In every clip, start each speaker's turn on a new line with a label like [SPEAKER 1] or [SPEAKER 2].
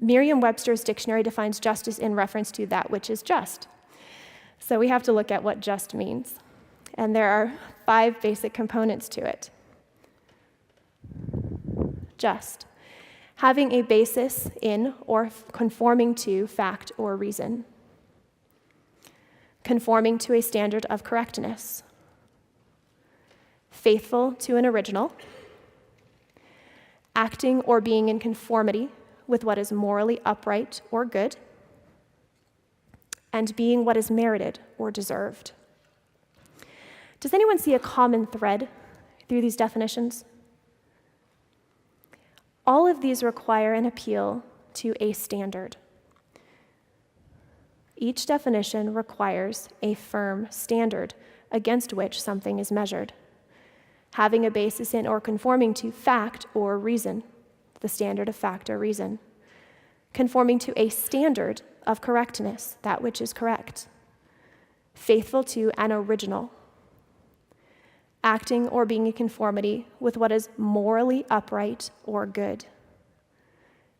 [SPEAKER 1] Merriam-Webster's dictionary defines justice in reference to that which is just. So we have to look at what just means. And there are 5 basic components to it. Just, having a basis in or conforming to fact or reason. Conforming to a standard of correctness. Faithful to an original. Acting or being in conformity with what is morally upright or good. And being what is merited or deserved. Does anyone see a common thread through these definitions? All of these require an appeal to a standard. Each definition requires a firm standard against which something is measured, having a basis in or conforming to fact or reason, the standard of fact or reason, conforming to a standard of correctness, that which is correct, faithful to an original, acting or being in conformity with what is morally upright or good,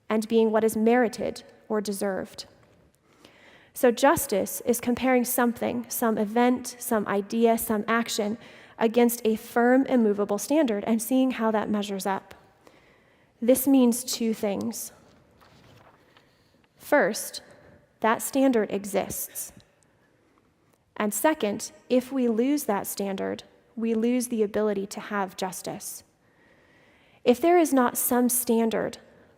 [SPEAKER 1] and being what is merited or deserved. So justice is comparing something, some event, some idea, some action, against a firm, immovable standard and seeing how that measures up. This means 2 things. First, that standard exists. And second, if we lose that standard, we lose the ability to have justice. If there is not some standard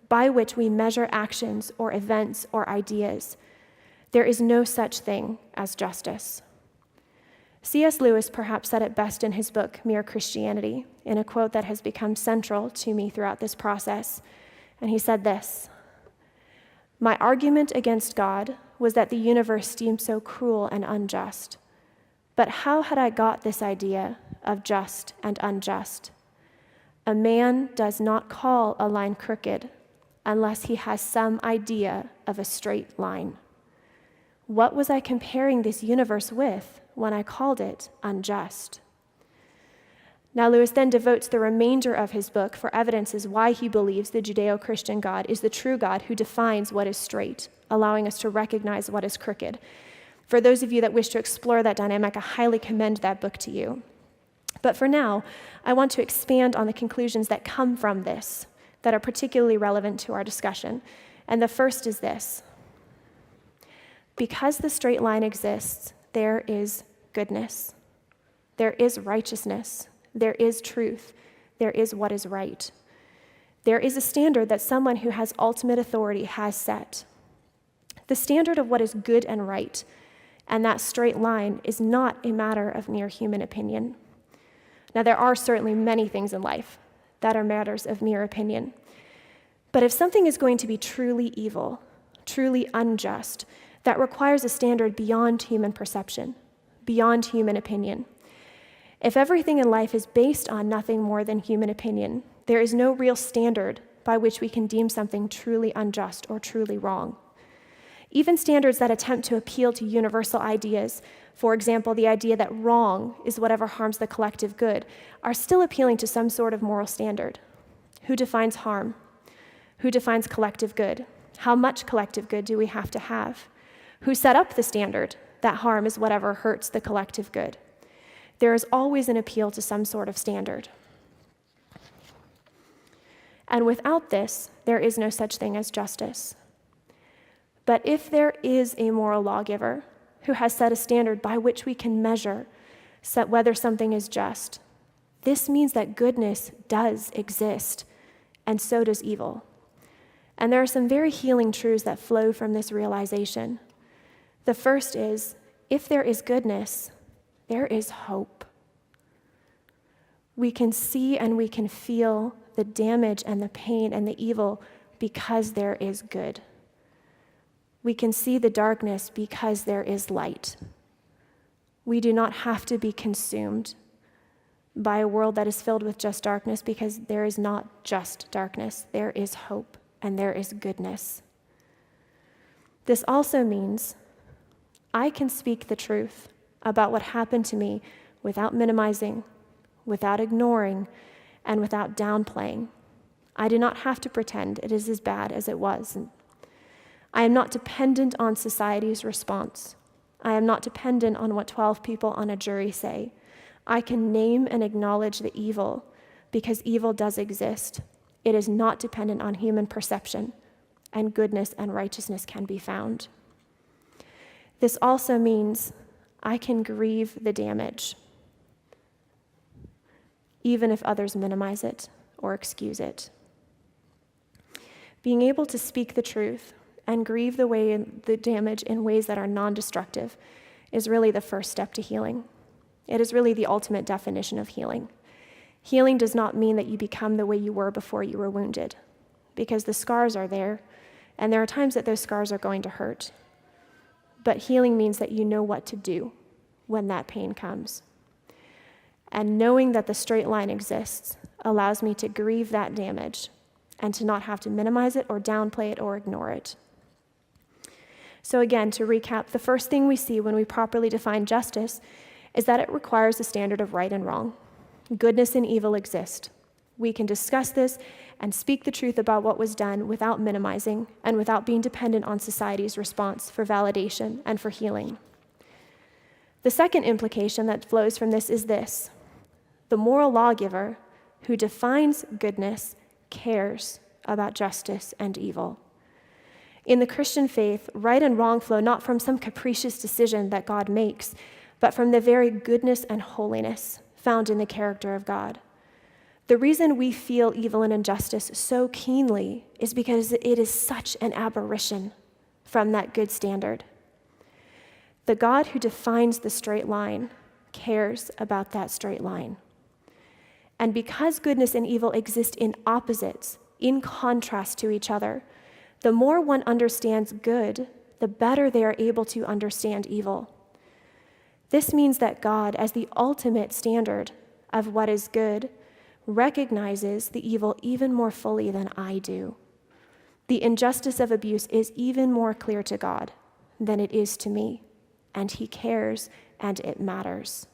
[SPEAKER 1] by which we measure actions or events or ideas, there is no such thing as justice. C.S. Lewis perhaps said it best in his book, Mere Christianity, in a quote that has become central to me throughout this process. And he said this: "My argument against God was that the universe seemed so cruel and unjust. But how had I got this idea of just and unjust? A man does not call a line crooked unless he has some idea of a straight line. What was I comparing this universe with when I called it unjust?" Now, Lewis then devotes the remainder of his book for evidences why he believes the Judeo-Christian God is the true God who defines what is straight, allowing us to recognize what is crooked. For those of you that wish to explore that dynamic, I highly commend that book to you. But for now, I want to expand on the conclusions that come from this, that are particularly relevant to our discussion. And the first is this: because the straight line exists, there is goodness, there is righteousness, there is truth, there is what is right. There is a standard that someone who has ultimate authority has set. The standard of what is good and right, and that straight line is not a matter of mere human opinion. Now, there are certainly many things in life that are matters of mere opinion. But if something is going to be truly evil, truly unjust, that requires a standard beyond human perception, beyond human opinion. If everything in life is based on nothing more than human opinion, there is no real standard by which we can deem something truly unjust or truly wrong. Even standards that attempt to appeal to universal ideas, for example, the idea that wrong is whatever harms the collective good, are still appealing to some sort of moral standard. Who defines harm? Who defines collective good? How much collective good do we have to have? Who set up the standard that harm is whatever hurts the collective good? There is always an appeal to some sort of standard. And without this, there is no such thing as justice. But if there is a moral lawgiver who has set a standard by which we can measure whether something is just, this means that goodness does exist, and so does evil. And there are some very healing truths that flow from this realization. The first is, if there is goodness, there is hope. We can see and we can feel the damage and the pain and the evil because there is good. We can see the darkness because there is light. We do not have to be consumed by a world that is filled with just darkness because there is not just darkness. There is hope and there is goodness. This also means I can speak the truth about what happened to me without minimizing, without ignoring, and without downplaying. I do not have to pretend it is as bad as it was. I am not dependent on society's response. I am not dependent on what 12 people on a jury say. I can name and acknowledge the evil because evil does exist. It is not dependent on human perception, and goodness and righteousness can be found. This also means I can grieve the damage, even if others minimize it or excuse it. Being able to speak the truth and grieve the damage in ways that are non-destructive is really the first step to healing. It is really the ultimate definition of healing. Healing does not mean that you become the way you were before you were wounded, because the scars are there, and there are times that those scars are going to hurt. But healing means that you know what to do when that pain comes. And knowing that the straight line exists allows me to grieve that damage and to not have to minimize it or downplay it or ignore it. So again, to recap, the first thing we see when we properly define justice is that it requires a standard of right and wrong. Goodness and evil exist. We can discuss this and speak the truth about what was done without minimizing and without being dependent on society's response for validation and for healing. The second implication that flows from this is this: the moral lawgiver who defines goodness cares about justice and evil. In the Christian faith, right and wrong flow not from some capricious decision that God makes, but from the very goodness and holiness found in the character of God. The reason we feel evil and injustice so keenly is because it is such an aberration from that good standard. The God who defines the straight line cares about that straight line. And because goodness and evil exist in opposites, in contrast to each other, the more one understands good, the better they are able to understand evil. This means that God, as the ultimate standard of what is good, recognizes the evil even more fully than I do. The injustice of abuse is even more clear to God than it is to me, and he cares and it matters.